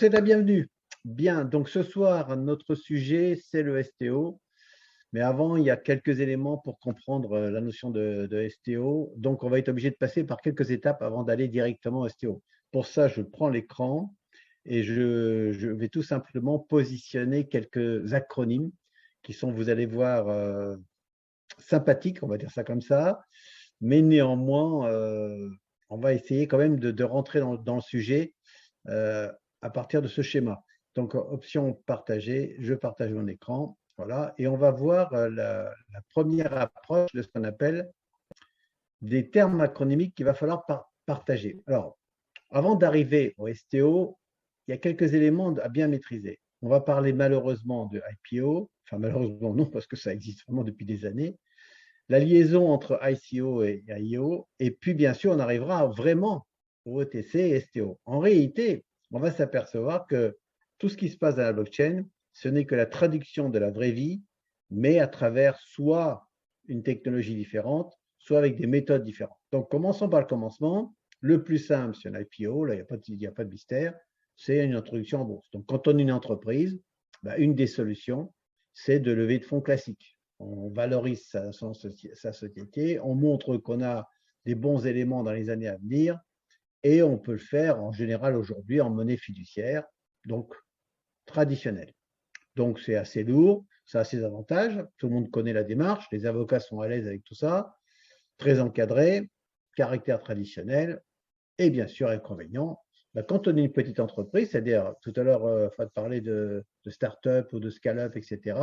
souhaite la bienvenue. Bien, donc ce soir, notre sujet, c'est le STO. Mais avant, il y a quelques éléments pour comprendre la notion de STO. Donc, on va être obligé de passer par quelques étapes avant d'aller directement au STO. Pour ça, je prends l'écran et je vais tout simplement positionner quelques acronymes qui sont, vous allez voir, sympathiques, on va dire ça comme ça. Mais néanmoins, on va essayer quand même de rentrer dans le sujet à partir de ce schéma. Donc, option partager, je partage mon écran. Voilà, et on va voir la première approche de ce qu'on appelle des termes acronymiques qu'il va falloir partager. Alors, avant d'arriver au STO, il y a quelques éléments à bien maîtriser. On va parler malheureusement de IPO, enfin malheureusement non, parce que ça existe vraiment depuis des années, la liaison entre ICO et IO, et puis bien sûr, on arrivera vraiment au OTC et STO. En réalité, on va s'apercevoir que tout ce qui se passe dans la blockchain, ce n'est que la traduction de la vraie vie, mais à travers soit une technologie différente, soit avec des méthodes différentes. Donc, commençons par le commencement. Le plus simple, c'est un IPO, là, il n'y a pas de mystère, c'est une introduction en bourse. Donc, quand on est une entreprise, une des solutions, c'est de lever de fonds classiques. On valorise sa société, on montre qu'on a des bons éléments dans les années à venir, et on peut le faire en général aujourd'hui en monnaie fiduciaire, donc traditionnelle. Donc c'est assez lourd, ça a ses avantages, tout le monde connaît la démarche, les avocats sont à l'aise avec tout ça, très encadré, caractère traditionnel, et bien sûr inconvénient. Quand on est une petite entreprise, c'est-à-dire tout à l'heure, Fred parlait de start-up ou de scale-up, etc.,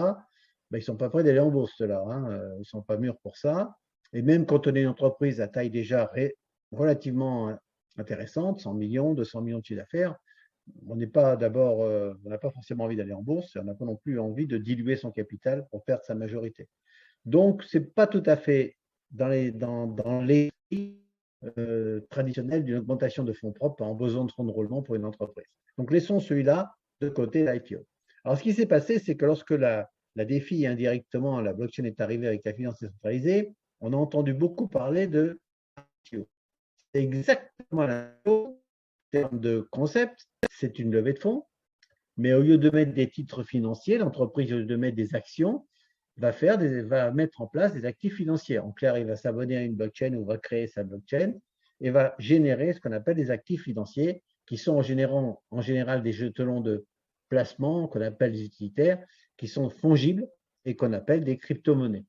ils ne sont pas prêts d'aller en bourse, ceux-là, hein, ils ne sont pas mûrs pour ça. Et même quand on est une entreprise à taille déjà relativement intéressante, 100 millions, 200 millions de chiffre d'affaires, on n'est pas d'abord, on n'a pas forcément envie d'aller en bourse, et on n'a pas non plus envie de diluer son capital pour perdre sa majorité. Donc, ce n'est pas tout à fait dans les traditionnels d'une augmentation de fonds propres en besoin de fonds de roulement pour une entreprise. Donc, laissons celui-là de côté, l'IPO. Alors, ce qui s'est passé, c'est que lorsque la DeFi, indirectement, la blockchain est arrivée avec la finance décentralisée, on a entendu beaucoup parler de IPO. C'est exactement la même chose en termes de concept, c'est une levée de fonds, mais au lieu de mettre des titres financiers, l'entreprise, au lieu de mettre des actions, va mettre en place des actifs financiers. En clair, il va s'abonner à une blockchain ou va créer sa blockchain et va générer ce qu'on appelle des actifs financiers qui sont en général des jetons de placement qu'on appelle des utilitaires, qui sont fongibles et qu'on appelle des crypto-monnaies.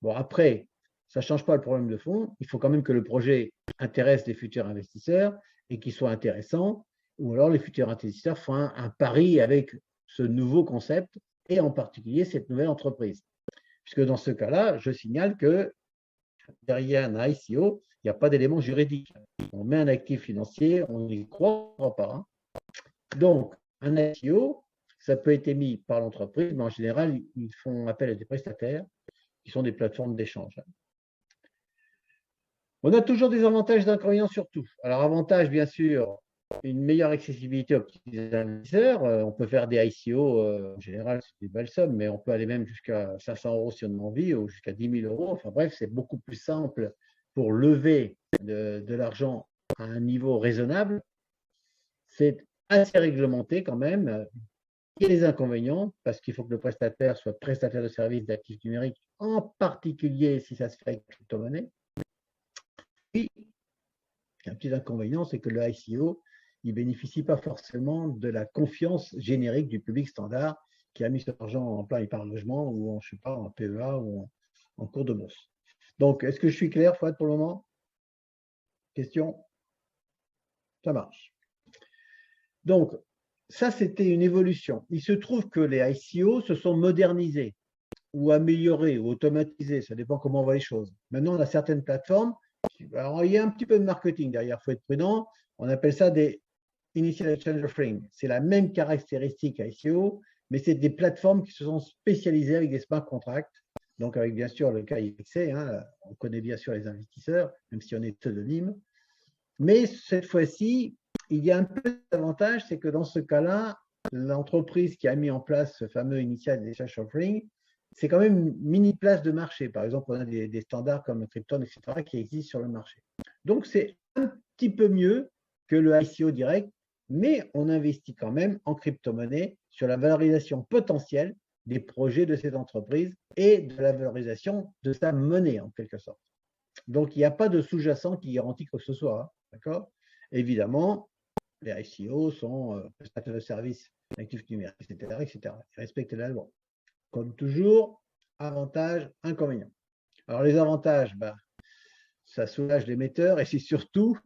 Bon, après, ça ne change pas le problème de fond. Il faut quand même que le projet intéresse les futurs investisseurs et qu'il soit intéressant, ou alors les futurs investisseurs font un pari avec ce nouveau concept et en particulier cette nouvelle entreprise. Puisque dans ce cas-là, je signale que derrière un ICO, il n'y a pas d'élément juridique. On met un actif financier, on n'y croit pas. Donc, un ICO, ça peut être émis par l'entreprise, mais en général, ils font appel à des prestataires qui sont des plateformes d'échange. On a toujours des avantages et des inconvénients sur tout. Alors, avantage, bien sûr, une meilleure accessibilité aux petits investisseurs. On peut faire des ICO, en général, c'est des belles sommes, mais on peut aller même jusqu'à 500 € si on en a envie, ou jusqu'à 10 000 €. Enfin bref, c'est beaucoup plus simple pour lever de l'argent à un niveau raisonnable. C'est assez réglementé quand même. Il y a des inconvénients, parce qu'il faut que le prestataire soit prestataire de services d'actifs numériques, en particulier si ça se fait avec crypto-monnaie. Puis, un petit inconvénient, c'est que le ICO, il ne bénéficie pas forcément de la confiance générique du public standard qui a mis son argent en plein épargne logement ou en, je sais pas, en PEA ou en cours de bourse. Donc, est-ce que je suis clair, Fouad, pour le moment? Question? Ça marche. Donc, ça, c'était une évolution. Il se trouve que les ICO se sont modernisés ou améliorés ou automatisés, ça dépend comment on voit les choses. Maintenant, on a certaines plateformes. Alors, il y a un petit peu de marketing derrière, il faut être prudent. On appelle ça des Initial Exchange Offering. C'est la même caractéristique ICO, mais c'est des plateformes qui se sont spécialisées avec des smart contracts. Donc, avec bien sûr le cas IFC, on connaît bien sûr les investisseurs, même si on est pseudonyme. Mais cette fois-ci, il y a un peu d'avantage, c'est que dans ce cas-là, l'entreprise qui a mis en place ce fameux Initial Exchange Offering, c'est quand même une mini place de marché. Par exemple, on a des standards comme Krypton, etc., qui existent sur le marché. Donc, c'est un petit peu mieux que le ICO direct, mais on investit quand même en crypto-monnaie sur la valorisation potentielle des projets de cette entreprise et de la valorisation de sa monnaie, en quelque sorte. Donc, il n'y a pas de sous-jacent qui garantit quoi que ce soit. Hein, d'accord? Évidemment, les ICO sont prestataires de services actifs numériques, etc., etc. Ils respectent la loi. Comme toujours, avantages, inconvénients. Alors, les avantages, ça soulage l'émetteur et c'est surtout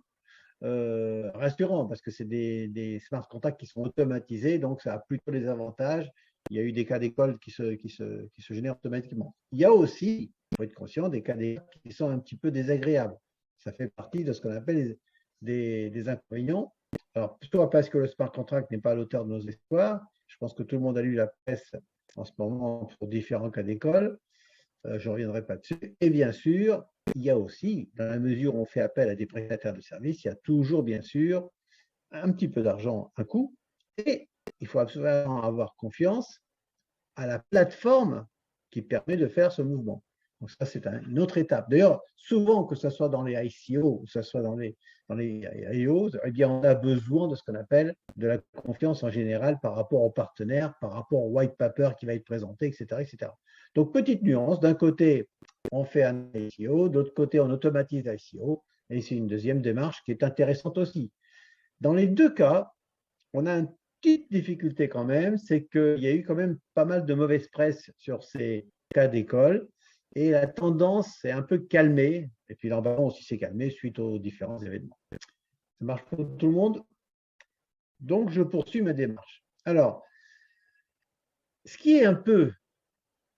rassurant parce que c'est des smart contracts qui sont automatisés, donc ça a plutôt des avantages. Il y a eu des cas d'école qui se génèrent automatiquement. Il y a aussi, il faut être conscient, des cas d'école qui sont un petit peu désagréables. Ça fait partie de ce qu'on appelle des inconvénients. Alors, soit parce que le smart contract n'est pas à l'auteur de nos espoirs, je pense que tout le monde a lu la presse en ce moment pour différents cas d'école, je ne reviendrai pas dessus. Et bien sûr, il y a aussi, dans la mesure où on fait appel à des prestataires de services, il y a toujours, bien sûr, un petit peu d'argent, un coût, et il faut absolument avoir confiance à la plateforme qui permet de faire ce mouvement. Donc ça, c'est une autre étape. D'ailleurs, souvent, que ce soit dans les ICO ou que ce soit dans les IO, eh bien, on a besoin de ce qu'on appelle de la confiance en général par rapport aux partenaires, par rapport au white paper qui va être présenté, etc., etc. Donc, petite nuance. D'un côté, on fait un ICO, d'autre côté, on automatise l'ICO, et c'est une deuxième démarche qui est intéressante aussi. Dans les deux cas, on a une petite difficulté quand même, c'est qu'il y a eu quand même pas mal de mauvaise presse sur ces cas d'école et la tendance s'est un peu calmée, et puis l'emballement aussi s'est calmé suite aux différents événements. Ça marche pour tout le monde? Donc, je poursuis ma démarche. Alors, ce qui est un peu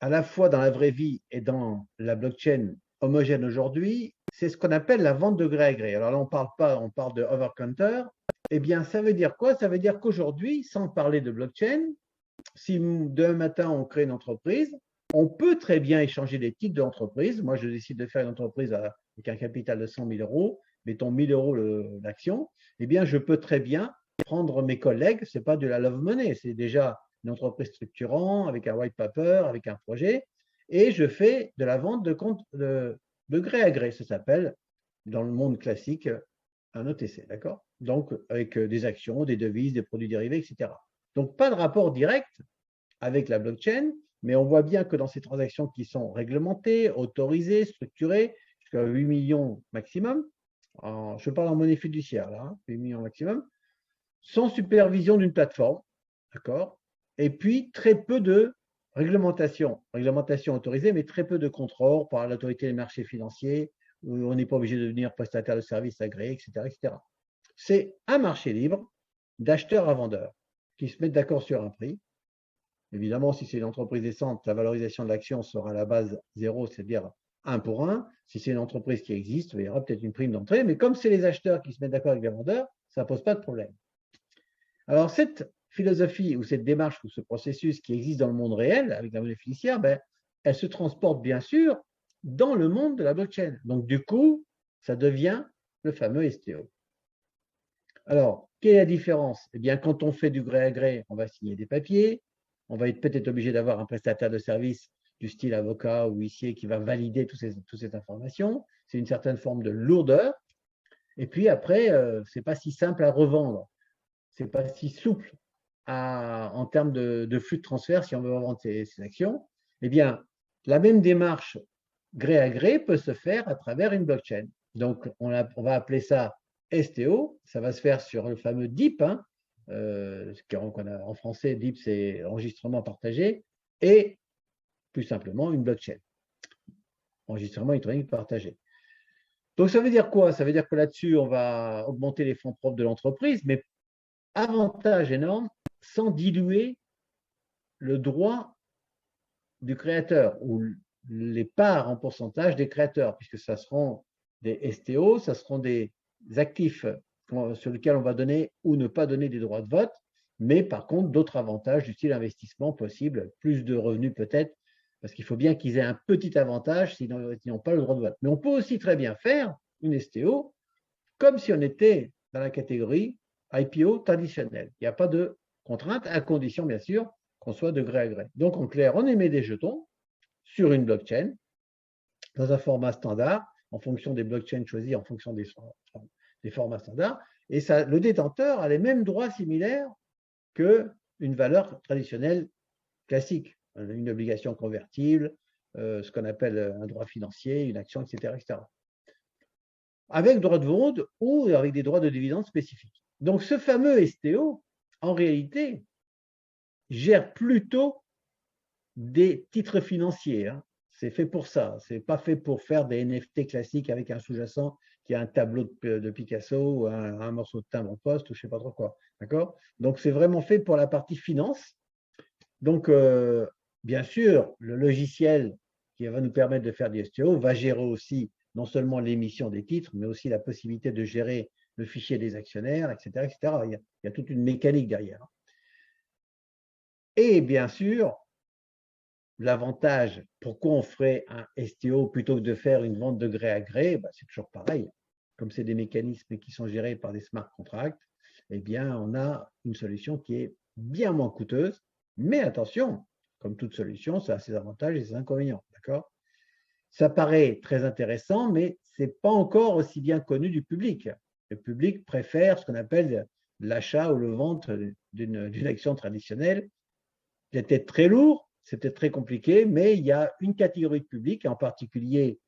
à la fois dans la vraie vie et dans la blockchain homogène aujourd'hui, c'est ce qu'on appelle la vente de gré à gré. Alors là, on parle pas, on parle de over-counter. Eh bien, ça veut dire quoi? Ça veut dire qu'aujourd'hui, sans parler de blockchain, si demain matin on crée une entreprise, on peut très bien échanger les titres de l'entreprise. Moi, je décide de faire une entreprise avec un capital de 100 000 euros, mettons 1 000 euros l'action, eh bien, je peux très bien prendre mes collègues, ce n'est pas de la love money, c'est déjà une entreprise structurante, avec un white paper, avec un projet, et je fais de la vente de compte de gré à gré, ça s'appelle, dans le monde classique, un OTC, d'accord? Donc, avec des actions, des devises, des produits dérivés, etc. Donc, pas de rapport direct avec la blockchain, mais on voit bien que dans ces transactions qui sont réglementées, autorisées, structurées, jusqu'à 8 millions maximum, je parle en monnaie fiduciaire là, 8 millions maximum, sans supervision d'une plateforme, d'accord? Et puis très peu de réglementation autorisée, mais très peu de contrôle par l'autorité des marchés financiers, où on n'est pas obligé de devenir prestataire de services agréés, etc., etc. C'est un marché libre d'acheteurs à vendeurs qui se mettent d'accord sur un prix. Évidemment, si c'est une entreprise décente, la valorisation de l'action sera à la base 0, c'est-à-dire 1 pour 1. Si c'est une entreprise qui existe, il y aura peut-être une prime d'entrée, mais comme c'est les acheteurs qui se mettent d'accord avec les vendeurs, ça ne pose pas de problème. Alors, cette philosophie ou cette démarche ou ce processus qui existe dans le monde réel avec la monnaie fiduciaire, elle se transporte bien sûr dans le monde de la blockchain. Donc, du coup, ça devient le fameux STO. Alors, quelle est la différence? Eh bien, quand on fait du gré à gré, on va signer des papiers, on va être peut-être obligé d'avoir un prestataire de service du style avocat ou huissier qui va valider toutes ces informations. C'est une certaine forme de lourdeur. Et puis après, ce n'est pas si simple à revendre. Ce n'est pas si souple en termes de flux de transfert si on veut revendre ces actions. Eh bien, la même démarche gré à gré peut se faire à travers une blockchain. Donc, on va appeler ça STO. Ça va se faire sur le fameux DIP. En français, DIP, c'est enregistrement partagé. Et plus simplement, une blockchain. Enregistrement électronique partagé. Donc, ça veut dire quoi? Ça veut dire que là-dessus, on va augmenter les fonds propres de l'entreprise, mais avantage énorme, sans diluer le droit du créateur ou les parts en pourcentage des créateurs, puisque ça seront des STO, ça seront des actifs sur lesquels on va donner ou ne pas donner des droits de vote, mais par contre d'autres avantages du style investissement possible, plus de revenus peut-être, parce qu'il faut bien qu'ils aient un petit avantage s'ils n'ont pas le droit de vote. Mais on peut aussi très bien faire une STO comme si on était dans la catégorie IPO traditionnel. Il n'y a pas de contrainte, à condition bien sûr qu'on soit de gré à gré. Donc en clair, on émet des jetons sur une blockchain dans un format standard, en fonction des blockchains choisis, en fonction des formats standards. Et ça, le détenteur a les mêmes droits similaires qu'une valeur traditionnelle classique, une obligation convertible, ce qu'on appelle un droit financier, une action, etc., etc. Avec droit de vente ou avec des droits de dividendes spécifiques. Donc, ce fameux STO, en réalité, gère plutôt des titres financiers. Hein. C'est fait pour ça. Ce n'est pas fait pour faire des NFT classiques avec un sous-jacent qui a un tableau de Picasso ou un morceau de timbre en poste ou je ne sais pas trop quoi. D'accord? Donc, c'est vraiment fait pour la partie finance. Donc, bien sûr, le logiciel qui va nous permettre de faire du STO va gérer aussi non seulement l'émission des titres, mais aussi la possibilité de gérer le fichier des actionnaires, etc. etc. Il y a toute une mécanique derrière. Et bien sûr, l'avantage, pourquoi on ferait un STO plutôt que de faire une vente de gré à gré, bah, c'est toujours pareil. Comme c'est des mécanismes qui sont gérés par des smart contracts, eh bien, on a une solution qui est bien moins coûteuse. Mais attention, comme toute solution, ça a ses avantages et ses inconvénients. D'accord? Ça paraît très intéressant, mais ce n'est pas encore aussi bien connu du public. Le public préfère ce qu'on appelle l'achat ou le vente d'une action traditionnelle. C'était très lourd, c'était très compliqué, mais il y a une catégorie de public, en particulier,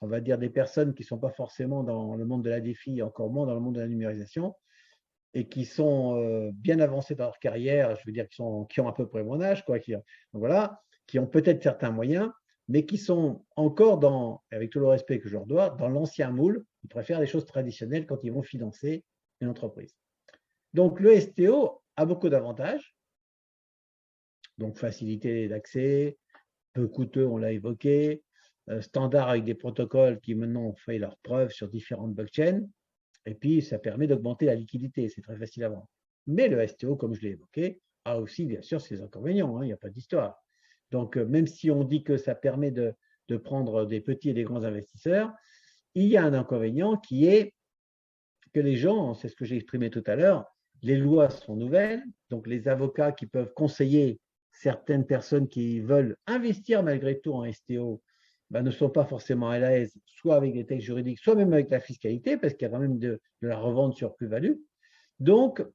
on va dire des personnes qui ne sont pas forcément dans le monde de la défi, encore moins dans le monde de la numérisation, et qui sont bien avancés dans leur carrière, je veux dire qui ont à peu près mon âge, quoi, donc voilà, qui ont peut-être certains moyens, mais qui sont encore dans, avec tout le respect que je leur dois, dans l'ancien moule, ils préfèrent les choses traditionnelles quand ils vont financer une entreprise. Donc le STO a beaucoup d'avantages, donc facilité d'accès, peu coûteux, on l'a évoqué, standard avec des protocoles qui maintenant ont fait leurs preuves sur différentes blockchains, et puis ça permet d'augmenter la liquidité, c'est très facile à vendre. Mais le STO, comme je l'ai évoqué, a aussi bien sûr ses inconvénients, hein, il n'y a pas d'histoire. Donc même si on dit que ça permet de prendre des petits et des grands investisseurs, il y a un inconvénient qui est que les gens, c'est ce que j'ai exprimé tout à l'heure, les lois sont nouvelles, donc les avocats qui peuvent conseiller certaines personnes qui veulent investir malgré tout en STO ben, ne sont pas forcément à l'aise, soit avec les textes juridiques, soit même avec la fiscalité, parce qu'il y a quand même de la revente sur plus-value. Donc,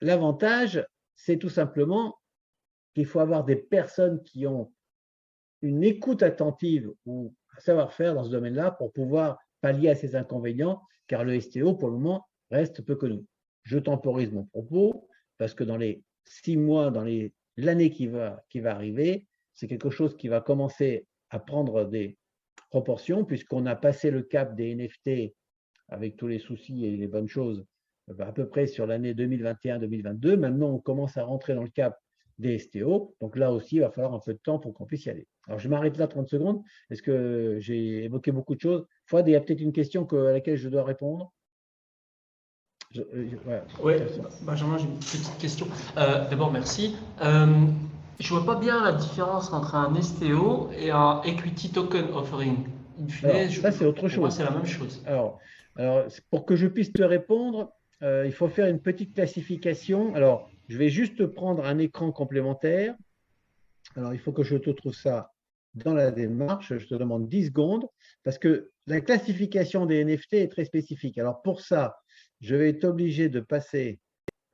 l'avantage, c'est tout simplement qu'il faut avoir des personnes qui ont une écoute attentive ou un savoir-faire dans ce domaine-là pour pouvoir pallier à ces inconvénients, car le STO, pour le moment, reste peu connu. Je temporise mon propos, parce que dans les 6 mois, dans l'année qui va arriver, c'est quelque chose qui va commencer à prendre des proportions, puisqu'on a passé le cap des NFT avec tous les soucis et les bonnes choses, à peu près sur l'année 2021-2022. Maintenant, on commence à rentrer dans le cap des STO. Donc là aussi, il va falloir un peu de temps pour qu'on puisse y aller. Alors, je m'arrête là 30 secondes. Est-ce que j'ai évoqué beaucoup de choses? Fouad, il y a peut-être une question à laquelle je dois répondre. Oui, Benjamin, j'ai une petite question. D'abord, merci. Je vois pas bien la différence entre un STO et un Equity Token Offering. Alors, ça, c'est autre chose. Pour moi, c'est la même chose. Alors, pour que je puisse te répondre, il faut faire une petite classification. Alors, je vais juste prendre un écran complémentaire. Alors, il faut que je te trouve ça dans la démarche. Je te demande 10 secondes parce que la classification des NFT est très spécifique. Alors, pour ça, je vais être obligé de passer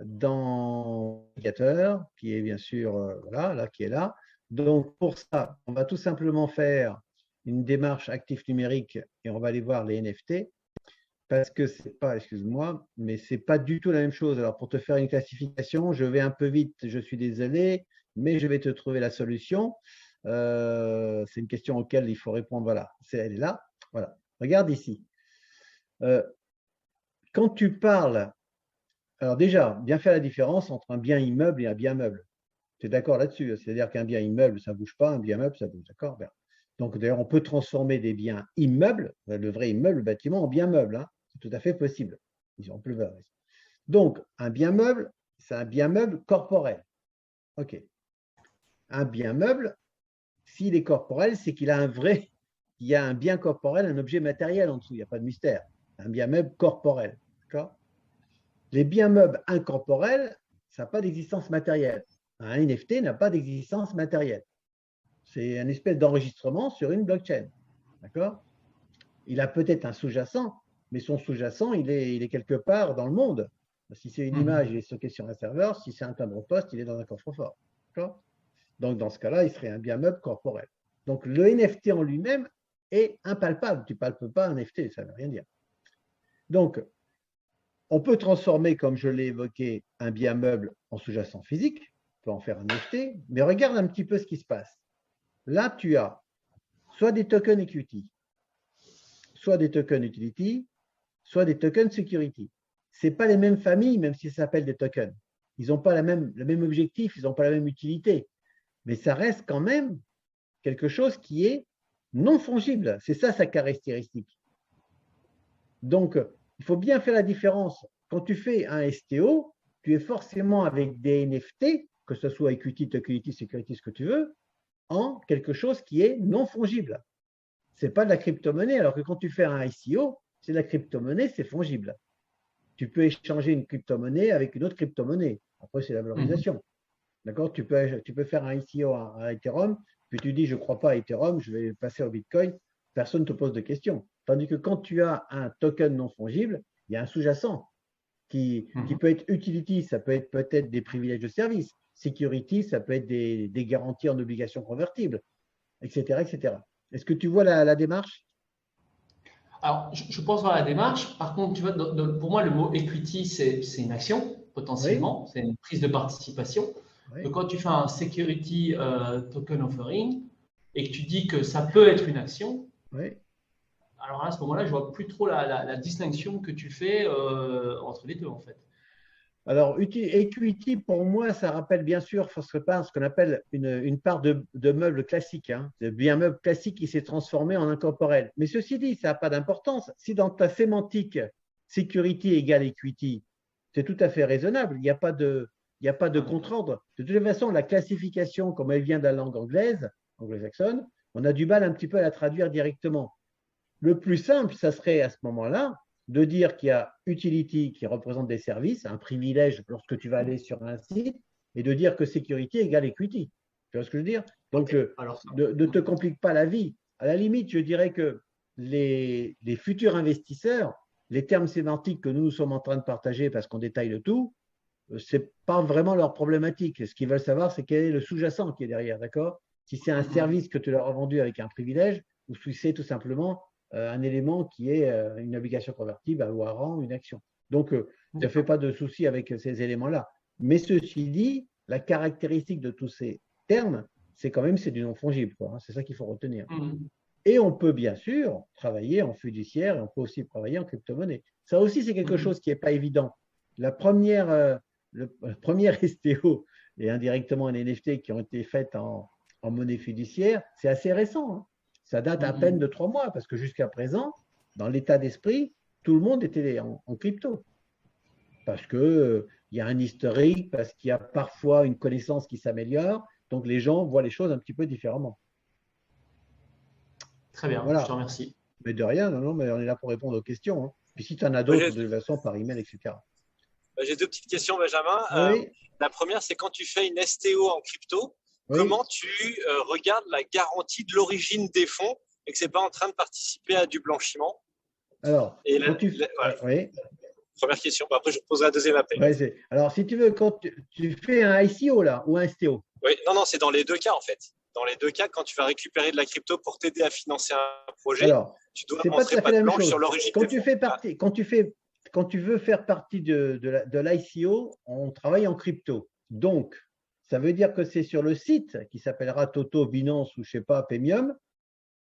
dans l'indicateur, qui est bien sûr voilà, là, qui est là. Donc, pour ça, on va tout simplement faire une démarche actif numérique et on va aller voir les NFT parce que c'est pas, excuse-moi, mais c'est pas du tout la même chose. Alors, pour te faire une classification, je vais un peu vite, je suis désolé, mais je vais te trouver la solution. C'est une question auquel il faut répondre. Voilà, elle est là. Voilà. Regarde ici. Quand tu parles, alors déjà, bien faire la différence entre un bien immeuble et un bien meuble. Tu es d'accord là-dessus? C'est-à-dire qu'un bien immeuble, ça ne bouge pas, un bien meuble, ça bouge. D'accord? Donc, d'ailleurs, on peut transformer des biens immeubles, le vrai immeuble, le bâtiment, en bien meuble. Hein. C'est tout à fait possible. On peut le voir. Donc, un bien meuble, c'est un bien meuble corporel. OK. Un bien meuble, s'il est corporel, c'est qu'il a il y a un bien corporel, un objet matériel en dessous. Il n'y a pas de mystère. Un bien meuble corporel. D'accord? Les biens meubles incorporels, ça n'a pas d'existence matérielle. Un NFT n'a pas d'existence matérielle. C'est une espèce d'enregistrement sur une blockchain. D'accord? Il a peut-être un sous-jacent, mais son sous-jacent, il est quelque part dans le monde. Si c'est une image, il est stocké sur un serveur. Si c'est un timbre-poste, il est dans un coffre-fort. Donc, dans ce cas-là, il serait un bien meuble corporel. Donc, le NFT en lui-même est impalpable. Tu ne palpes pas un NFT, ça ne veut rien dire. Donc, on peut transformer, comme je l'ai évoqué, un bien meuble en sous-jacent physique. On peut en faire un NFT, mais regarde un petit peu ce qui se passe. Là, tu as soit des tokens equity, soit des tokens utility, soit des tokens security. Ce n'est pas les mêmes familles, même si ça s'appelle des tokens. Ils n'ont pas le même objectif, ils n'ont pas la même utilité. Mais ça reste quand même quelque chose qui est non fongible. C'est ça sa caractéristique. Donc, il faut bien faire la différence. Quand tu fais un STO, tu es forcément avec des NFT, que ce soit equity, tokenity, security, ce que tu veux, en quelque chose qui est non fongible. Ce n'est pas de la crypto-monnaie, alors que quand tu fais un ICO, c'est de la crypto-monnaie, c'est fongible. Tu peux échanger une crypto-monnaie avec une autre crypto-monnaie. Après, c'est la valorisation. D'accord, tu peux faire un ICO à Ethereum, puis tu dis, je ne crois pas à Ethereum, je vais passer au Bitcoin. Personne ne te pose de questions. Tandis que quand tu as un token non fongible, il y a un sous-jacent qui peut être utility, ça peut être peut-être des privilèges de service. Security, ça peut être des garanties en obligations convertibles, etc. etc. Est-ce que tu vois la démarche? Alors, je pense voir la démarche. Par contre, tu vois, pour moi, le mot equity, c'est une action, Oui, potentiellement. C'est une prise de participation. oui, Donc, quand tu fais un security token offering et que tu dis que ça peut être une action, oui. alors à ce moment-là, je vois plus trop la distinction que tu fais entre les deux, en fait. Alors, equity, pour moi, ça rappelle bien sûr ce qu'on appelle une part de meuble classique, hein, de bien meuble classique qui s'est transformé en incorporel. Mais ceci dit, ça n'a pas d'importance. Si dans ta sémantique, security égale equity, c'est tout à fait raisonnable. Il n'y a pas de contre-ordre. De toute façon, la classification, comme elle vient de la langue anglaise, anglo-saxonne, on a du mal un petit peu à la traduire directement. Le plus simple, ça serait à ce moment-là de dire qu'il y a utility qui représente des services, un privilège lorsque tu vas aller sur un site, et de dire que security égale equity. Tu vois ce que je veux dire? Donc, Okay. Alors, ne te complique pas la vie. À la limite, je dirais que les futurs investisseurs, les termes sémantiques que nous sommes en train de partager parce qu'on détaille le tout, ce n'est pas vraiment leur problématique. Ce qu'ils veulent savoir, c'est quel est le sous-jacent qui est derrière, d'accord? Si c'est un service que tu leur as vendu avec un privilège, ou si c'est tout simplement un élément qui est une obligation convertible, un warrant, une action. Donc, ne fais pas de soucis avec ces éléments-là. Mais ceci dit, la caractéristique de tous ces termes, c'est quand même c'est du non fongible, quoi, hein. C'est ça qu'il faut retenir. Et on peut bien sûr travailler en fiduciaire et on peut aussi travailler en crypto-monnaie. Ça aussi, c'est quelque chose qui n'est pas évident. La première, le premier STO et indirectement un NFT qui ont été faites en monnaie fiduciaire, c'est assez récent, hein. Ça date à peine de 3 mois parce que jusqu'à présent, dans l'état d'esprit, tout le monde était en crypto. Parce qu'il y a un historique, parce qu'il y a parfois une connaissance qui s'améliore, donc les gens voient les choses un petit peu différemment. très bien, je te Voilà. remercie. Mais de rien, non, non, mais on est là pour répondre aux questions, hein. Puis si tu en as d'autres, de toute façon, par email, etc. J'ai deux petites questions, Benjamin. Oui, La première, c'est quand tu fais une STO en crypto, oui. comment tu regardes la garantie de l'origine des fonds et que ce n'est pas en train de participer à du blanchiment? Alors, Et quand tu… voilà, Oui, première question. Après, je te poserai la deuxième après. ouais, alors, si tu veux, quand tu fais un ICO là, ou un STO. Oui, non, c'est dans les deux cas en fait. Dans les deux cas, quand tu vas récupérer de la crypto pour t'aider à financer un projet, Alors, tu dois c'est pas tout montrer à fait patte la même blanche chose. sur l'origine Quand des tu fonds. fais partie, quand tu veux faire partie de l'ICO, on travaille en crypto. Donc, ça veut dire que c'est sur le site qui s'appellera Toto, Binance ou je sais pas, Premium,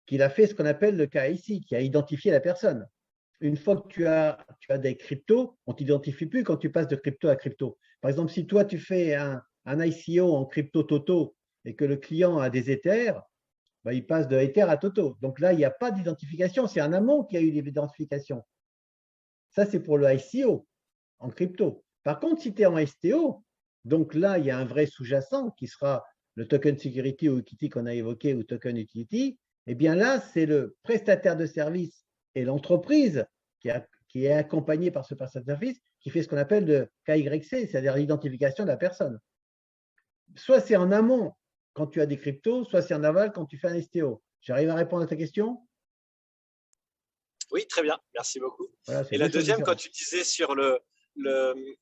qu'il a fait ce qu'on appelle le KYC, qui a identifié la personne. Une fois que tu as des cryptos, on ne t'identifie plus quand tu passes de crypto à crypto. Par exemple, si toi, tu fais un ICO en crypto Toto et que le client a des Ethers, bah, il passe de Ether à Toto. Donc là, il n'y a pas d'identification. C'est en amont qu'il y a eu l'identification. Ça, c'est pour le ICO en crypto. Par contre, si tu es en STO, donc là, il y a un vrai sous-jacent qui sera le token security ou equity qu'on a évoqué ou token utility. Eh bien là, c'est le prestataire de service et l'entreprise qui est accompagnée par ce prestataire de service qui fait ce qu'on appelle le KYC, c'est-à-dire l'identification de la personne. Soit c'est en amont quand tu as des cryptos, soit c'est en aval quand tu fais un STO. J'arrive à répondre à ta question? Oui, très bien, merci beaucoup. Voilà, c'est Et la deux choses deuxième, quand différentes. tu disais sur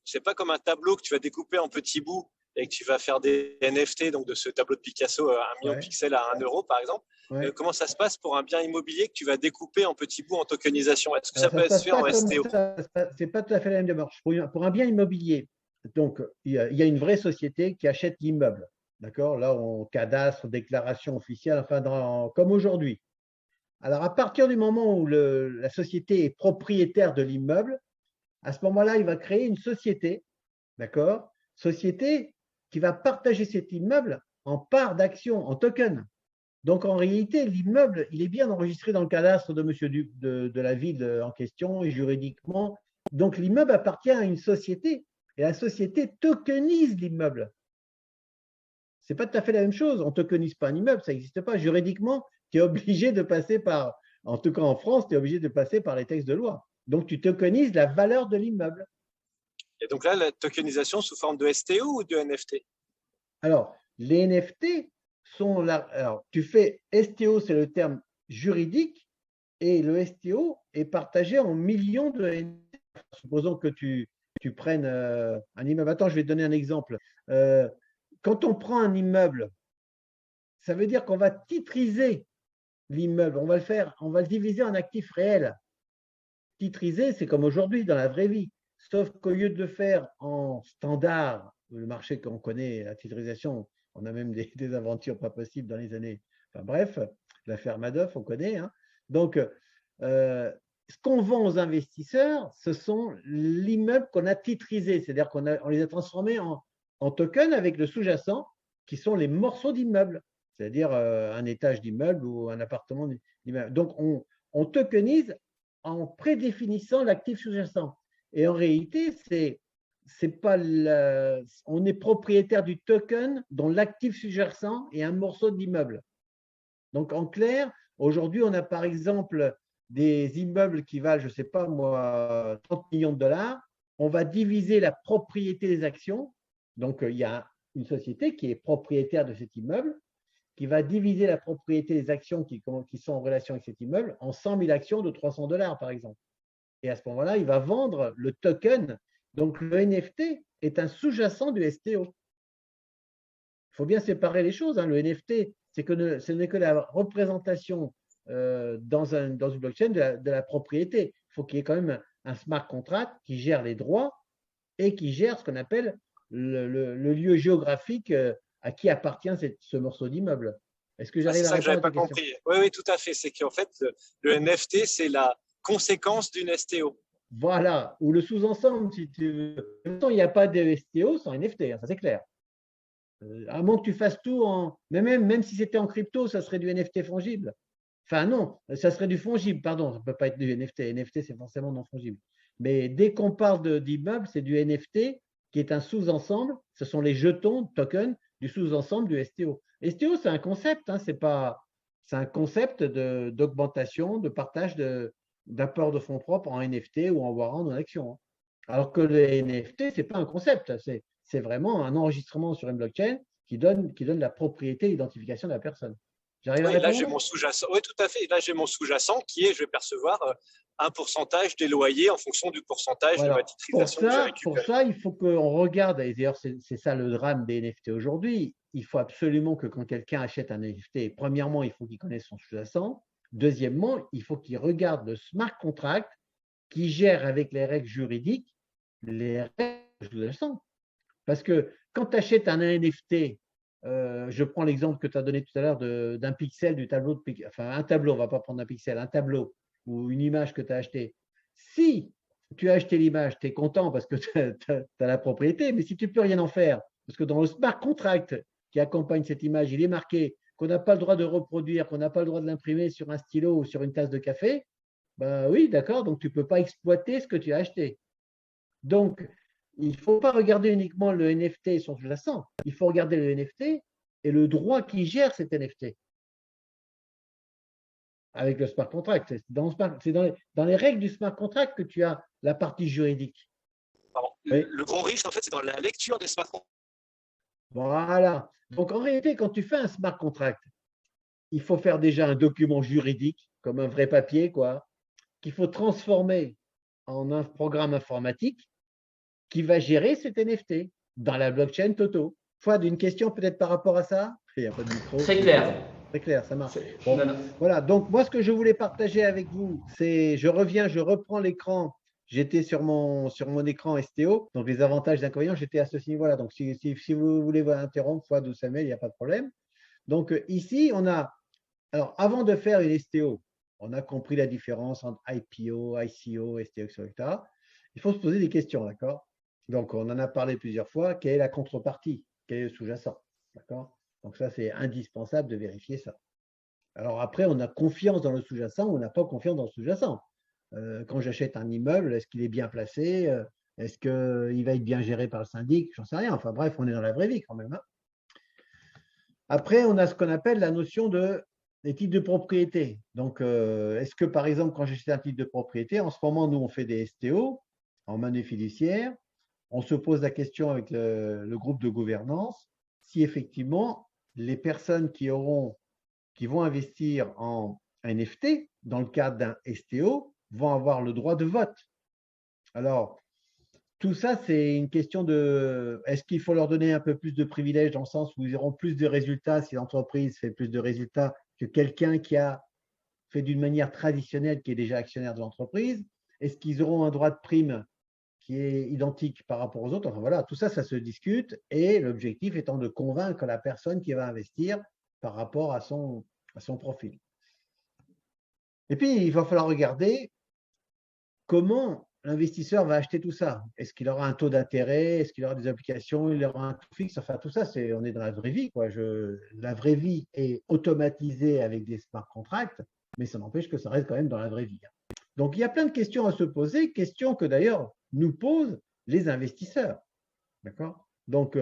c'est pas comme un tableau que tu vas découper en petits bouts et que tu vas faire des NFT, donc de ce tableau de Picasso, 1 million de Ouais, pixels à 1 euro par exemple. ouais. Comment ça se passe pour un bien immobilier que tu vas découper en petits bouts en tokenisation? Est-ce que Alors, ça ça peut se être passe fait pas en comme STO? ça. C'est pas tout à fait la même démarche. Pour un bien immobilier, donc il y a une vraie société qui achète l'immeuble. D'accord? Là, on cadastre, déclaration officielle, enfin, comme aujourd'hui. Alors, à partir du moment où la société est propriétaire de l'immeuble, à ce moment-là, il va créer une société, d'accord? Société qui va partager cet immeuble en parts d'actions, en tokens. Donc, en réalité, l'immeuble, il est bien enregistré dans le cadastre de monsieur de la ville en question et juridiquement. Donc, l'immeuble appartient à une société et la société tokenise l'immeuble. Ce n'est pas tout à fait la même chose. On ne tokenise pas un immeuble, ça n'existe pas. Juridiquement, tu es obligé de passer par, en tout cas en France, tu es obligé de passer par les textes de loi. Donc, tu tokenises la valeur de l'immeuble. Et donc là, la tokenisation sous forme de STO ou de NFT? Alors, les NFT sont là. Alors, tu fais STO, c'est le terme juridique, et le STO est partagé en millions de NFT. Supposons que tu prennes un immeuble. Attends, je vais te donner un exemple. Quand on prend un immeuble, ça veut dire qu'on va titriser l'immeuble. On va le diviser en actifs réels. Titriser, c'est comme aujourd'hui dans la vraie vie. Sauf qu'au lieu de le faire en standard, le marché qu'on connaît, la titrisation, on a même des aventures pas possibles dans les années. Enfin bref, l'affaire Madoff, on connaît. Hein. Donc, ce qu'on vend aux investisseurs, ce sont l'immeuble qu'on a titrisé, c'est-à-dire on les a transformés en tokens avec le sous-jacent, qui sont les morceaux d'immeuble, c'est-à-dire un étage d'immeuble ou un appartement d'immeuble. Donc, on tokenise en prédéfinissant l'actif sous-jacent. Et en réalité, c'est pas on est propriétaire du token dont l'actif sous-jacent est un morceau de l'immeuble. Donc, en clair, aujourd'hui, on a par exemple des immeubles qui valent, je ne sais pas moi, 30 millions de dollars. On va diviser la propriété des actions. Donc, il y a une société qui est propriétaire de cet immeuble qui va diviser la propriété des actions qui sont en relation avec cet immeuble en 100 000 actions de 300 dollars, par exemple. Et à ce moment-là, il va vendre le token. Donc, le NFT est un sous-jacent du STO. Il faut bien séparer les choses. Hein. Le NFT, ce n'est que la représentation dans une blockchain de la propriété. Il faut qu'il y ait quand même un smart contract qui gère les droits et qui gère ce qu'on appelle le lieu géographique à qui appartient ce morceau d'immeuble. Est-ce que C'est j'arrive à ça que je répondre n'avais à ta pas question? compris. Oui, oui, tout à fait. C'est qu'en fait, le NFT, c'est la conséquence d'une STO. Voilà, ou le sous-ensemble, si tu veux. De toute façon, il n'y a pas de STO sans NFT, hein, ça c'est clair. À moins que tu fasses tout en. Mais même si c'était en crypto, ça serait du NFT fongible. Enfin, non, ça serait du fongible, pardon, ça ne peut pas être du NFT. NFT, c'est forcément non fongible. Mais dès qu'on parle d'immeuble, c'est du NFT qui est un sous-ensemble. Ce sont les jetons, tokens, du sous-ensemble du STO. STO, c'est un concept, hein, c'est un concept d'augmentation, de partage d'apport de fonds propres en NFT ou en warrant ou en action. Hein. Alors que le NFT, ce n'est pas un concept, c'est vraiment un enregistrement sur une blockchain qui donne la propriété et l'identification de la personne. J'arrive à Oui, là, j'ai répondre? mon sous-jacent. Oui, tout à fait. Là, j'ai mon sous-jacent qui est, je vais percevoir un pourcentage des loyers en fonction du pourcentage de ma Voilà. titrisation que j'ai Pour récupérée. ça, il faut qu'on regarde, et d'ailleurs, c'est ça le drame des NFT aujourd'hui. Il faut absolument que quand quelqu'un achète un NFT, premièrement, il faut qu'il connaisse son sous-jacent. Deuxièmement, il faut qu'il regarde le smart contract qui gère avec les règles juridiques les règles sous-jacents. Parce que quand tu achètes un NFT, je prends l'exemple que tu as donné tout à l'heure d'un pixel du tableau, enfin un tableau, on ne va pas prendre un pixel, un tableau ou une image que tu as acheté. Si tu as acheté l'image, tu es content parce que tu as la propriété, mais si tu ne peux rien en faire, parce que dans le smart contract qui accompagne cette image, il est marqué qu'on n'a pas le droit de reproduire, qu'on n'a pas le droit de l'imprimer sur un stylo ou sur une tasse de café, ben oui, d'accord, donc tu ne peux pas exploiter ce que tu as acheté. Donc, il ne faut pas regarder uniquement le NFT et son sous-jacent. Il faut regarder le NFT et le droit qui gère cet NFT avec le smart contract. C'est dans les règles du smart contract que tu as la partie juridique. Pardon. Oui. Le gros risque, en fait, c'est dans la lecture des smart contracts. Voilà. Donc, en réalité, quand tu fais un smart contract, il faut faire déjà un document juridique, comme un vrai papier, quoi, qu'il faut transformer en un programme informatique qui va gérer cet NFT dans la blockchain Toto. Fouad, une question peut-être par rapport à ça? Il n'y a pas de micro. Très clair. Très clair, ça marche. Bon, Bon, voilà, donc moi, ce que je voulais partager avec vous, c'est, je reprends l'écran. J'étais sur mon écran STO, donc les avantages et inconvénients, j'étais à ce niveau-là. Donc, si vous voulez interrompre, Fouad ou Samuel, il n'y a pas de problème. Donc, ici, on a, alors, avant de faire une STO, on a compris la différence entre IPO, ICO, STO, etc. Il faut se poser des questions, d'accord? Donc, on en a parlé plusieurs fois. Quelle est la contrepartie? Quel est le sous-jacent? D'accord? Donc, ça, c'est indispensable de vérifier ça. Alors, après, on a confiance dans le sous-jacent ou on n'a pas confiance dans le sous-jacent. Quand j'achète un immeuble, est-ce qu'il est bien placé? Est-ce qu'il va être bien géré par le syndic? J'en sais rien. Enfin, bref, on est dans la vraie vie quand même, hein. Après, on a ce qu'on appelle la notion des titres de propriété. Donc, est-ce que, par exemple, quand j'achète un titre de propriété, en ce moment, nous, on fait des STO en monnaie fiduciaire. On se pose la question avec le groupe de gouvernance si effectivement les personnes qui vont investir en NFT dans le cadre d'un STO vont avoir le droit de vote. Alors, tout ça, c'est une question de est-ce qu'il faut leur donner un peu plus de privilèges dans le sens où ils auront plus de résultats si l'entreprise fait plus de résultats que quelqu'un qui a fait d'une manière traditionnelle, qui est déjà actionnaire de l'entreprise? Est-ce qu'ils auront un droit de prime qui est identique par rapport aux autres? Enfin voilà, tout ça, ça se discute et l'objectif étant de convaincre la personne qui va investir par rapport à son profil. Et puis, il va falloir regarder comment l'investisseur va acheter tout ça. Est-ce qu'il aura un taux d'intérêt? Est-ce qu'il aura des applications? Il aura un taux fixe? Enfin, tout ça, on est dans la vraie vie, quoi. La vraie vie est automatisée avec des smart contracts, mais ça n'empêche que ça reste quand même dans la vraie vie. Donc, il y a plein de questions à se poser, questions que d'ailleurs nous posent les investisseurs. D'accord? Donc,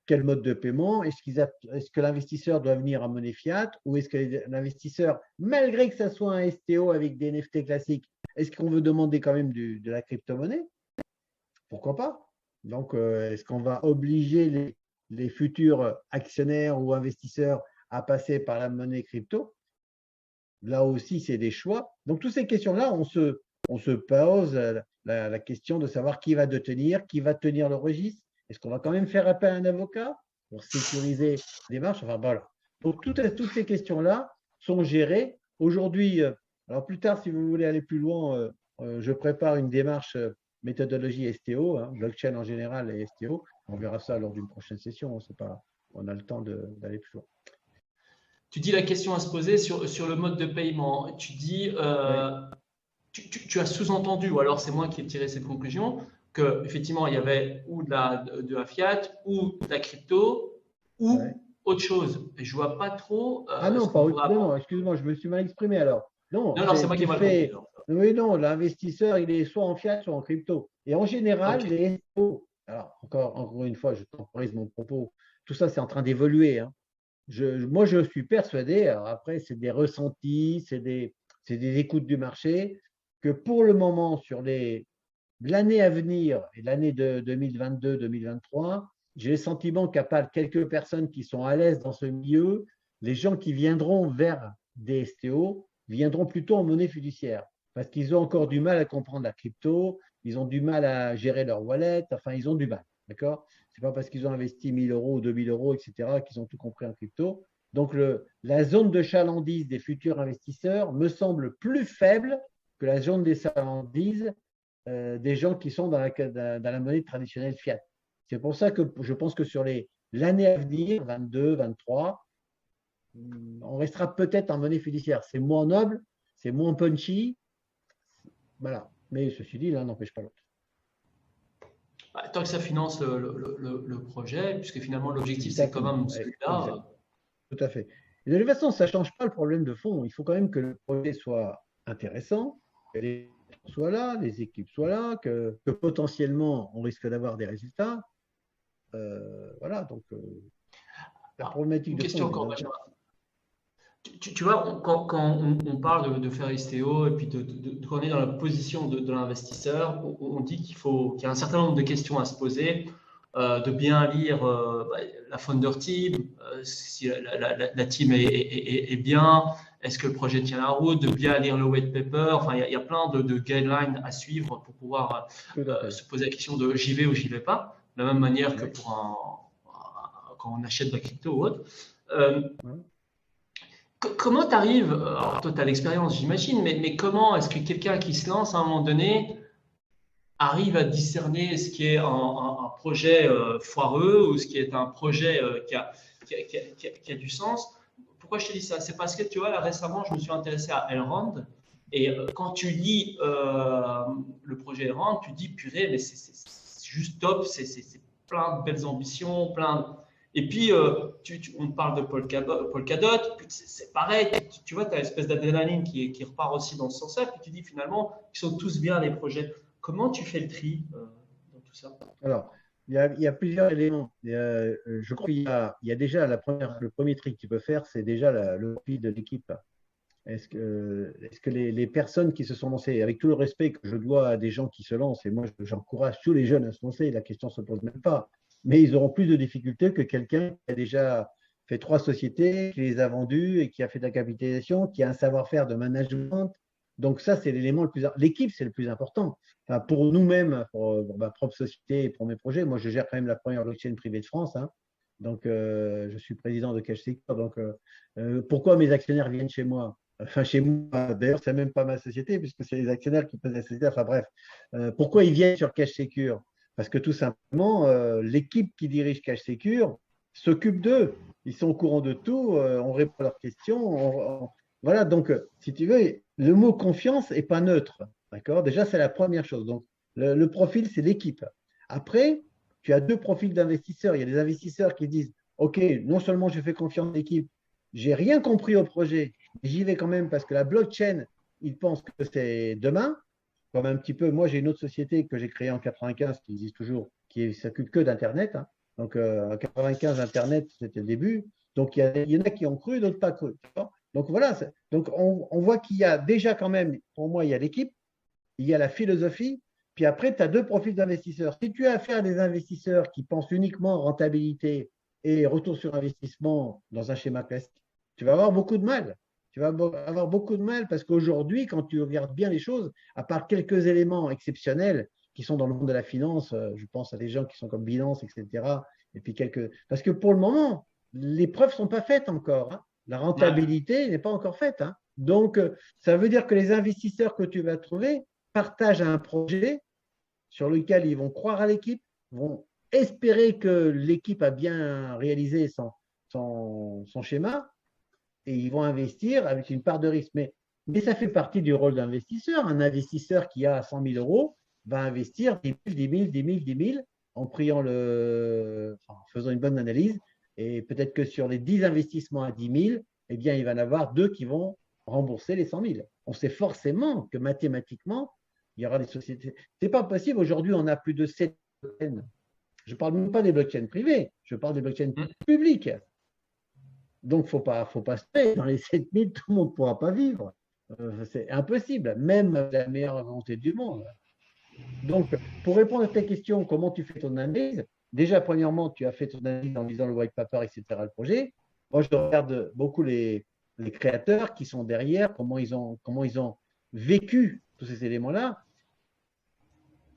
quel mode de paiement? Est-ce que l'investisseur doit venir en monnaie fiat ou est-ce que l'investisseur, malgré que ça soit un STO avec des NFT classiques, est-ce qu'on veut demander quand même de la crypto-monnaie? Pourquoi pas? Donc, est-ce qu'on va obliger les futurs actionnaires ou investisseurs à passer par la monnaie crypto? Là aussi, c'est des choix. Donc, toutes ces questions-là, on se pose la question de savoir qui va détenir, qui va tenir le registre. Est-ce qu'on va quand même faire appel à un avocat pour sécuriser les démarches? Enfin, voilà. Donc, toutes ces questions-là sont gérées. Aujourd'hui, alors plus tard, si vous voulez aller plus loin, je prépare une démarche méthodologie STO, hein, blockchain en général et STO. On verra ça lors d'une prochaine session. On a le temps d'aller plus loin. Tu dis la question à se poser sur le mode de paiement. Tu dis, tu as sous-entendu, ou alors c'est moi qui ai tiré cette conclusion, qu'effectivement, il y avait ou de la fiat, ou de la crypto, ou autre chose. Et je ne vois pas trop. Non, excuse-moi, je me suis mal exprimé alors. Non, c'est moi qui ai mal compris. Oui, non, l'investisseur, il est soit en fiat, soit en crypto. Et en général, les STO, alors encore une fois, je temporise mon propos, tout ça, c'est en train d'évoluer, hein. Moi, je suis persuadé, alors après, c'est des ressentis, c'est des écoutes du marché, que pour le moment, sur l'année à venir et l'année de 2022-2023, j'ai le sentiment qu'à part quelques personnes qui sont à l'aise dans ce milieu, les gens qui viendront vers des STO viendront plutôt en monnaie fiduciaire parce qu'ils ont encore du mal à comprendre la crypto, ils ont du mal à gérer leur wallet, enfin, ils ont du mal, d'accord? Ce n'est pas parce qu'ils ont investi 1 000 euros ou 2 000 euros, etc., qu'ils ont tout compris en crypto. Donc, la zone de chalandise des futurs investisseurs me semble plus faible que la zone des chalandises des gens qui sont dans la monnaie traditionnelle fiat. C'est pour ça que je pense que sur l'année à venir, 22, 23, on restera peut-être en monnaie fiduciaire. C'est moins noble, c'est moins punchy. Voilà. Mais ceci dit, l'un n'empêche pas l'autre. Tant que ça finance le projet, puisque finalement l'objectif c'est quand même celui-là. Tout à fait. Et de toute façon, ça ne change pas le problème de fond. Il faut quand même que le projet soit intéressant, que les gens soient là, les équipes soient là, que potentiellement on risque d'avoir des résultats. Voilà, donc la problématique de fond. Encore, tu vois, quand on parle de faire STO et puis quand on est dans la position de l'investisseur, on dit qu'il y a un certain nombre de questions à se poser. de bien lire la founder team, si la team est bien, est-ce que le projet tient la route, de bien lire le white paper. Enfin, il y a plein de guidelines à suivre pour pouvoir se poser la question de j'y vais ou j'y vais pas, de la même manière que quand on achète de la crypto ou autre. Comment tu arrives, alors toi tu as l'expérience j'imagine, mais comment est-ce que quelqu'un qui se lance à un moment donné arrive à discerner ce qui est un projet foireux ou ce qui est un projet qui a du sens? Pourquoi je te dis ça? C'est parce que tu vois, là récemment, je me suis intéressé à Elrond et quand tu lis le projet Elrond, tu dis purée, mais c'est juste top, c'est plein de belles ambitions, Et puis, on parle de Polkadot, c'est pareil, tu vois, tu as une espèce d'adrénaline qui repart aussi dans ce sens-là, puis tu dis finalement, ils sont tous bien les projets. Comment tu fais le tri dans tout ça? Alors, il y a plusieurs éléments. Je crois qu'il y a déjà le premier tri que tu peux faire, c'est déjà le profil de l'équipe. Est-ce que les personnes qui se sont lancées, avec tout le respect que je dois à des gens qui se lancent, et moi j'encourage tous les jeunes à se lancer, la question ne se pose même pas, mais ils auront plus de difficultés que quelqu'un qui a déjà fait 3 sociétés, qui les a vendues et qui a fait de la capitalisation, qui a un savoir-faire de management. Donc ça, c'est l'élément le plus important. L'équipe, c'est le plus important. Enfin, pour nous-mêmes, pour ma propre société et pour mes projets, moi je gère quand même la première blockchain privée de France. Hein. Donc je suis président de CashSecure. Donc pourquoi mes actionnaires viennent chez moi? Enfin, chez moi, d'ailleurs, c'est même pas ma société, puisque c'est les actionnaires qui posent la société. Enfin, bref. Pourquoi ils viennent sur CashSecure? Parce que tout simplement, l'équipe qui dirige CashSecure s'occupe d'eux. Ils sont au courant de tout, on répond à leurs questions. Voilà, donc, si tu veux, le mot confiance n'est pas neutre. D'accord? Déjà, c'est la première chose. Donc, le profil, c'est l'équipe. Après, tu as 2 profils d'investisseurs. Il y a des investisseurs qui disent, OK, non seulement je fais confiance à l'équipe, j'ai rien compris au projet, j'y vais quand même parce que la blockchain, ils pensent que c'est demain. Comme un petit peu, moi j'ai une autre société que j'ai créée en 95 qui existe toujours, qui ne s'occupe que d'Internet. Hein. Donc en 95, Internet, c'était le début. Donc il y en a qui ont cru, d'autres pas cru. Donc voilà, donc on voit qu'il y a déjà quand même, pour moi, il y a l'équipe, il y a la philosophie, puis après, tu as 2 profils d'investisseurs. Si tu as affaire à des investisseurs qui pensent uniquement rentabilité et retour sur investissement dans un schéma classique, tu vas avoir beaucoup de mal. Tu vas avoir beaucoup de mal parce qu'aujourd'hui, quand tu regardes bien les choses, à part quelques éléments exceptionnels qui sont dans le monde de la finance, je pense à des gens qui sont comme Binance, etc. Et puis parce que pour le moment, les preuves ne sont pas faites encore. Hein. La rentabilité n'est pas encore faite. Hein. Donc, ça veut dire que les investisseurs que tu vas trouver partagent un projet sur lequel ils vont croire à l'équipe, vont espérer que l'équipe a bien réalisé son schéma et ils vont investir avec une part de risque. Mais ça fait partie du rôle d'investisseur. Un investisseur qui a 100 000 euros va investir 10 000, 10 000, 10 000, 10 000 en en faisant une bonne analyse. Et peut-être que sur les 10 investissements à 10 000, eh bien, il va y en avoir 2 qui vont rembourser les 100 000. On sait forcément que mathématiquement, il y aura des sociétés. Ce n'est pas possible. Aujourd'hui, on a plus de 7 blockchains. Je ne parle même pas des blockchains privées, je parle des blockchains publiques. Donc, il ne faut pas se faire. Dans les 7000, tout le monde ne pourra pas vivre. C'est impossible, même avec la meilleure volonté du monde. Donc, pour répondre à ta question, comment tu fais ton analyse? Déjà, premièrement, tu as fait ton analyse en lisant le white paper, etc., le projet. Moi, je regarde beaucoup les créateurs qui sont derrière, comment ils ont vécu tous ces éléments-là.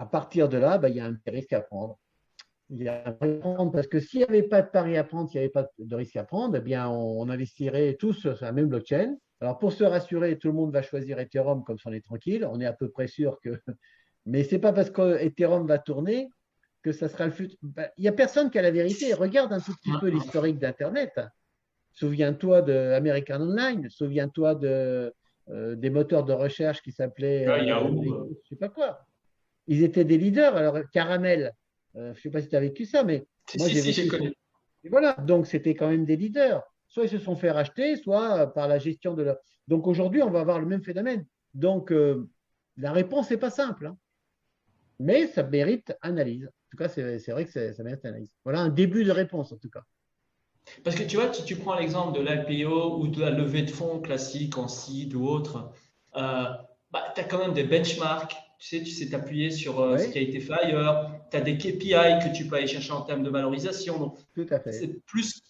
À partir de là, il y a un risque à prendre. Il y a parce que s'il n'y avait pas de pari à prendre, s'il n'y avait pas de risque à prendre, eh bien, on investirait tous sur la même blockchain. Alors, pour se rassurer, tout le monde va choisir Ethereum comme ça on est tranquille. On est à peu près sûr que. Mais ce n'est pas parce qu'Ethereum va tourner que ça sera le futur. Il n'y a personne qui a la vérité. Regarde un tout petit peu l'historique d'Internet. Souviens-toi d'American Online. Souviens-toi des moteurs de recherche qui s'appelaient. Je ne sais pas quoi. Ils étaient des leaders. Alors, Caramel. Je ne sais pas si tu as vécu ça, mais moi, j'ai connu. Et voilà, donc c'était quand même des leaders. Soit ils se sont fait racheter, soit par la gestion de leur. Donc aujourd'hui, on va avoir le même phénomène. Donc la réponse n'est pas simple, hein. Mais ça mérite analyse. En tout cas, c'est vrai que ça mérite analyse. Voilà un début de réponse, en tout cas. Parce que tu vois, tu prends l'exemple de l'IPO ou de la levée de fonds classique en seed ou autre, tu as quand même des benchmarks. Tu sais t'appuyer sur ce qui a été fait ailleurs. as des KPI que tu peux aller chercher en termes de valorisation. Donc, Tout à fait. c'est plus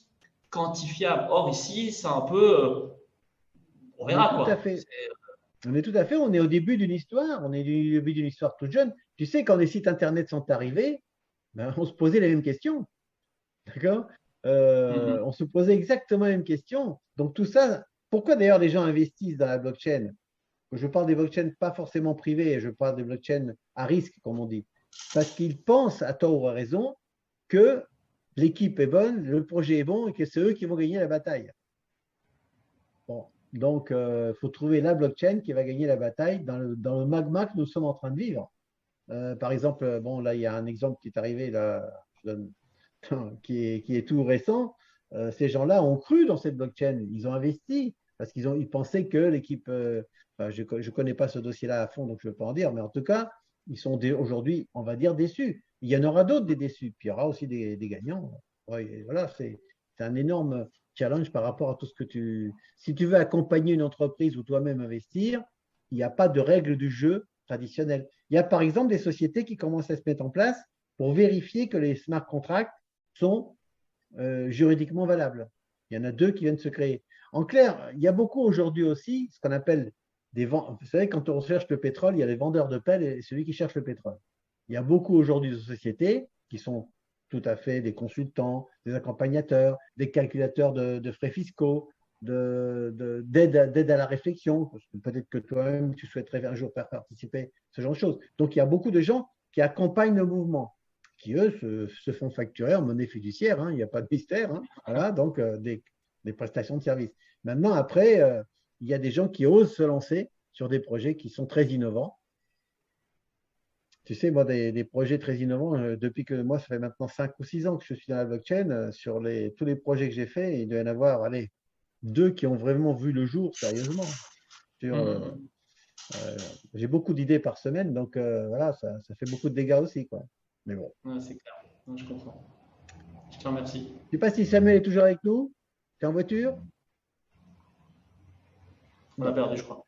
quantifiable. Or, ici, c'est un peu, on verra Tout à quoi. fait. On est au début d'une histoire, on est au début d'une histoire toute jeune. Tu sais, quand les sites internet sont arrivés, ben, on se posait les mêmes questions. D'accord? On se posait exactement les mêmes questions. Donc, tout ça, pourquoi d'ailleurs les gens investissent dans la blockchain? Je parle des blockchains pas forcément privées, je parle des blockchains à risque, comme on dit. Parce qu'ils pensent, à tort ou à raison, que l'équipe est bonne, le projet est bon et que c'est eux qui vont gagner la bataille. Bon, donc, il faut trouver la blockchain qui va gagner la bataille dans le magma que nous sommes en train de vivre. Par exemple, bon, là, il y a un exemple qui est arrivé, là, qui est tout récent. Ces gens-là ont cru dans cette blockchain, ils ont investi parce qu'ils pensaient que l'équipe, je ne connais pas ce dossier-là à fond, donc je ne veux pas en dire, mais en tout cas, ils sont aujourd'hui, on va dire, déçus. Il y en aura d'autres des déçus, puis il y aura aussi des gagnants. Ouais, voilà, c'est un énorme challenge par rapport à tout ce que Si tu veux accompagner une entreprise ou toi-même investir, il n'y a pas de règles du jeu traditionnelles. Il y a par exemple des sociétés qui commencent à se mettre en place pour vérifier que les smart contracts sont juridiquement valables. Il y en a 2 qui viennent de se créer. En clair, il y a beaucoup aujourd'hui aussi ce qu'on appelle des vendeurs. Vous savez, quand on recherche le pétrole, il y a les vendeurs de pelles et celui qui cherche le pétrole. Il y a beaucoup aujourd'hui de sociétés qui sont tout à fait des consultants, des accompagnateurs, des calculateurs de frais fiscaux, d'aide à la réflexion. Peut-être que toi-même, tu souhaiterais un jour faire participer ce genre de choses. Donc, il y a beaucoup de gens qui accompagnent le mouvement, qui, eux, se font facturer en monnaie fiduciaire. Hein, il n'y a pas de mystère. Hein, voilà, donc, des prestations de services. Maintenant, après, il y a des gens qui osent se lancer sur des projets qui sont très innovants. Tu sais, moi, des projets très innovants, depuis que moi, ça fait maintenant 5 ou 6 ans que je suis dans la blockchain, sur tous les projets que j'ai faits, il doit y en avoir, allez, 2 qui ont vraiment vu le jour, sérieusement. J'ai beaucoup d'idées par semaine, donc voilà, ça fait beaucoup de dégâts aussi, quoi. Mais bon. Ouais, c'est clair, je comprends. Je te remercie. Je ne sais pas si Samuel est toujours avec nous. Tu es en voiture? On l'a perdu, je crois.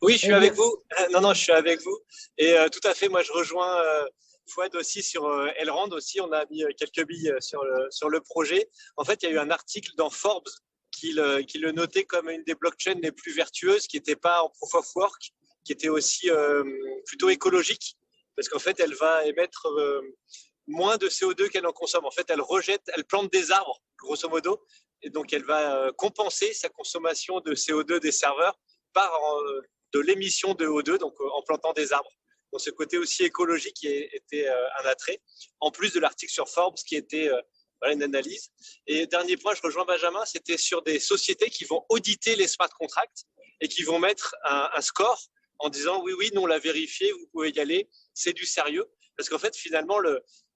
Oui, je suis avec vous. Non, je suis avec vous. Et tout à fait, moi, je rejoins Fouad aussi sur Elrond aussi. On a mis quelques billes sur le projet. En fait, il y a eu un article dans Forbes qui le notait comme une des blockchains les plus vertueuses, qui n'était pas en proof of work, qui était aussi plutôt écologique, parce qu'en fait, elle va émettre moins de CO2 qu'elle en consomme. En fait, elle plante des arbres, grosso modo, et donc elle va compenser sa consommation de CO2 des serveurs par de l'émission de O2, donc en plantant des arbres. Donc ce côté aussi écologique qui était un attrait, en plus de l'article sur Forbes qui était voilà, une analyse. Et dernier point, je rejoins Benjamin, c'était sur des sociétés qui vont auditer les smart contracts et qui vont mettre un score en disant oui, nous on l'a vérifié, vous pouvez y aller, c'est du sérieux. Parce qu'en fait, finalement,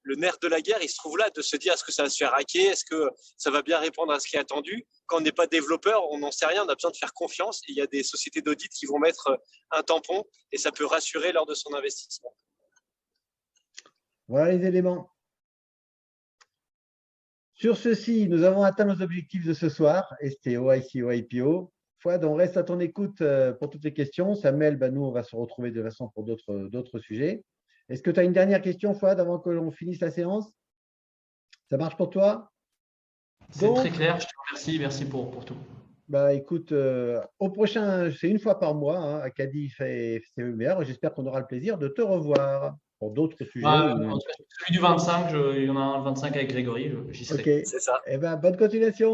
le nerf de la guerre, il se trouve là, de se dire est-ce que ça va se faire hacker, est-ce que ça va bien répondre à ce qui est attendu. Quand on n'est pas développeur, on n'en sait rien, on a besoin de faire confiance. Et il y a des sociétés d'audit qui vont mettre un tampon et ça peut rassurer lors de son investissement. Voilà les éléments. Sur ceci, nous avons atteint nos objectifs de ce soir, STO, ICO, IPO. Fouad, on reste à ton écoute pour toutes les questions. Samuel, nous, on va se retrouver de toute façon pour d'autres sujets. Est-ce que tu as une dernière question, Fouad, avant que l'on finisse la séance? Ça marche pour toi? C'est très clair, je te remercie, merci pour tout. Écoute, au prochain, c'est une fois par mois, hein, Acadie et CEBR. J'espère qu'on aura le plaisir de te revoir pour d'autres sujets. Celui du 25, il y en a un le 25 avec Grégory, j'y serai. Ok, c'est ça. Bonne continuation.